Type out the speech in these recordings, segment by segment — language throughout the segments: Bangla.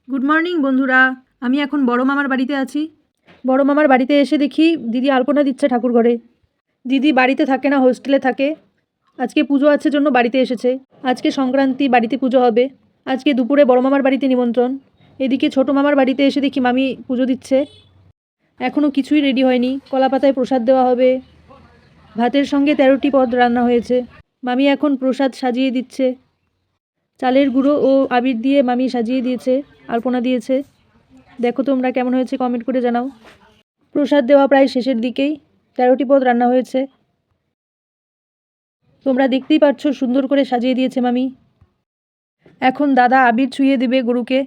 গুড মর্নিং বন্ধুরা। আমি এখন বড় মামার বাড়িতে আছি। বড় মামার বাড়িতে এসে দেখি দিদি আলপনা দিচ্ছে ঠাকুর ঘরে। দিদি বাড়িতে থাকে না, হোস্টেলে থাকে। আজকে পুজো আছে জন্য বাড়িতে এসেছে। আজকে সংক্রান্তি, বাড়িতে পুজো হবে। আজকে দুপুরে বড় মামার বাড়িতে নিমন্ত্রণ। এদিকে ছোট মামার বাড়িতে এসে দেখি মামি পুজো দিচ্ছে। এখনও কিছুই রেডি হয়নি। কলা পাতায় প্রসাদ দেওয়া হবে। ভাতের সঙ্গে 13টি পদ রান্না হয়েছে। মামি এখন প্রসাদ সাজিয়ে দিচ্ছে। চালের গুঁড়ো ও আবির দিয়ে মামি সাজিয়ে দিয়েছে, আলপনা দিয়েছে। দেখো তোমরা কেমন হয়েছে কমেন্ট করে জানাও। প্রসাদ দেওয়া প্রায় শেষের দিকেই। 13টি পদ রান্না হয়েছে। তোমরা দেখতেই পাচ্ছ সুন্দর করে সাজিয়ে দিয়েছে মামি। এখন দাদা আবির ছুঁয়ে দেবে গরুকে।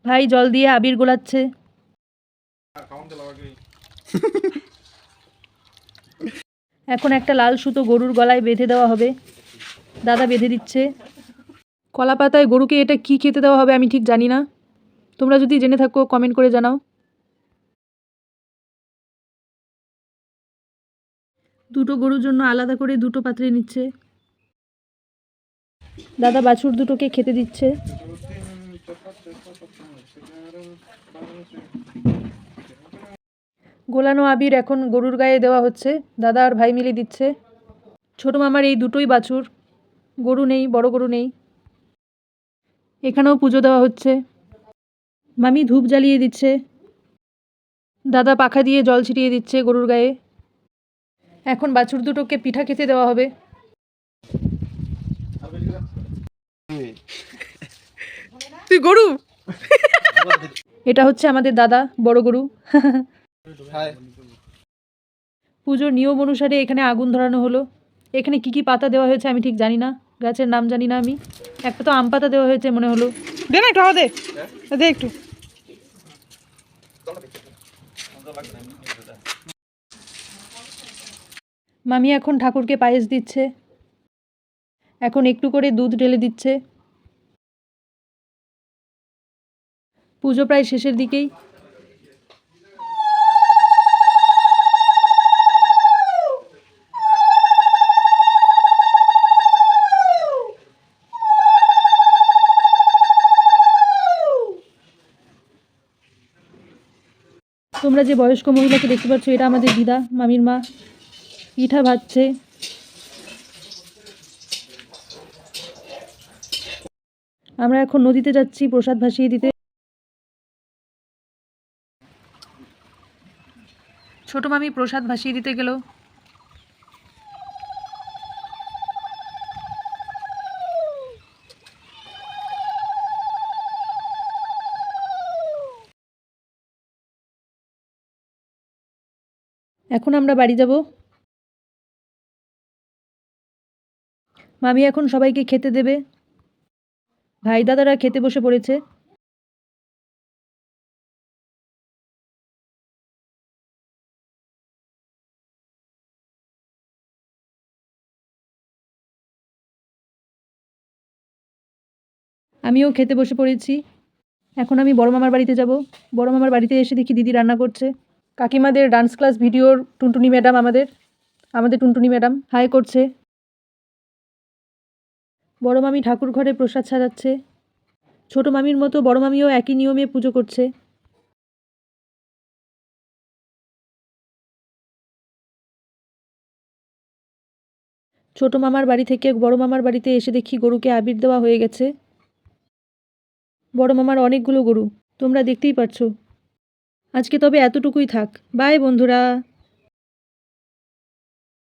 ভাই জল দিয়ে আবির গোলাচ্ছে। এখন একটা লাল সুতো গরুর গলায় বেঁধে দেওয়া হবে। দাদা বেঁধে দিচ্ছে। কলা পাতায় গরুকে এটা কি খেতে দেওয়া হবে আমি ঠিক জানি না। তোমরা যদি জেনে থাকো কমেন্ট করে জানাও। দুটো গরুর জন্য আলাদা করে দুটো পাত্রে নিচ্ছে। দাদা বাছুর দুটোকে খেতে দিচ্ছে। গোলানো আবির এখন গরুর গায়ে দেওয়া হচ্ছে। দাদা আর ভাই মিলে দিচ্ছে। ছোট মামার এই দুটোই বাছুর। গরু নেই, বড় গরু নেই। এখানেও পুজো দেওয়া হচ্ছে। মামি ধূপ জ্বালিয়ে দিচ্ছে। দাদা পাখা দিয়ে জল ছিটিয়ে দিচ্ছে গরুর গায়ে। এখন বাছুর দুটোকে পিঠা খেতে দেওয়া হবে। তুই গরু। এটা হচ্ছে আমাদের দাদা, বড় গরু। পুজোর নিয়ম অনুসারে এখানে আগুন ধরানো হলো। এখানে কি কি পাতা দেওয়া হয়েছে আমি ঠিক জানি না, গাছের নাম জানি না আমি। একটা তো আম পাতা দেওয়া হয়েছে মনে হলো। দে না একটু, দে দে একটু। মামি এখন ঠাকুরকে পায়েস দিচ্ছে। এখন একটু করে দুধ ঢেলে দিচ্ছে। পুজো প্রায় শেষের দিকেই। তোমরা যে বয়স্ক মহিলাকে দেখতে পাচ্ছ এটা আমাদের দিদা, মামির মা। পিঠা ভাজছে। আমরা এখন নদীতে যাচ্ছি প্রসাদ ভাসিয়ে দিতে। ছোট মামি প্রসাদ ভাসিয়ে দিতে গেল। এখন আমরা বাড়ি যাব। মামি এখন সবাইকে খেতে দেবে। ভাই দাদারা খেতে বসে পড়েছে। আমিও খেতে বসে পড়েছি। এখন আমি বড় মামার বাড়িতে যাব। বড় মামার বাড়িতে এসে দেখি দিদি রান্না করছে। কাকিমাদের ডান্স ক্লাস ভিডিওর টুনটুনি ম্যাডাম, আমাদের টুনটুনি ম্যাডাম হাই করছে। বড় মামি ঠাকুর ঘরে প্রসাদ সাজাচ্ছে। ছোট মামির মতো বড় মামিও একই নিয়মে পুজো করছে। ছোট মামার বাড়ি থেকে বড় মামার বাড়িতে এসে দেখি গরুকে আবির দেওয়া হয়ে গেছে। বড় মামার অনেকগুলো গরু, তোমরা দেখতেই পাচ্ছ। আজকে তবে এতটুকুই থাক। বাই বন্ধুরা।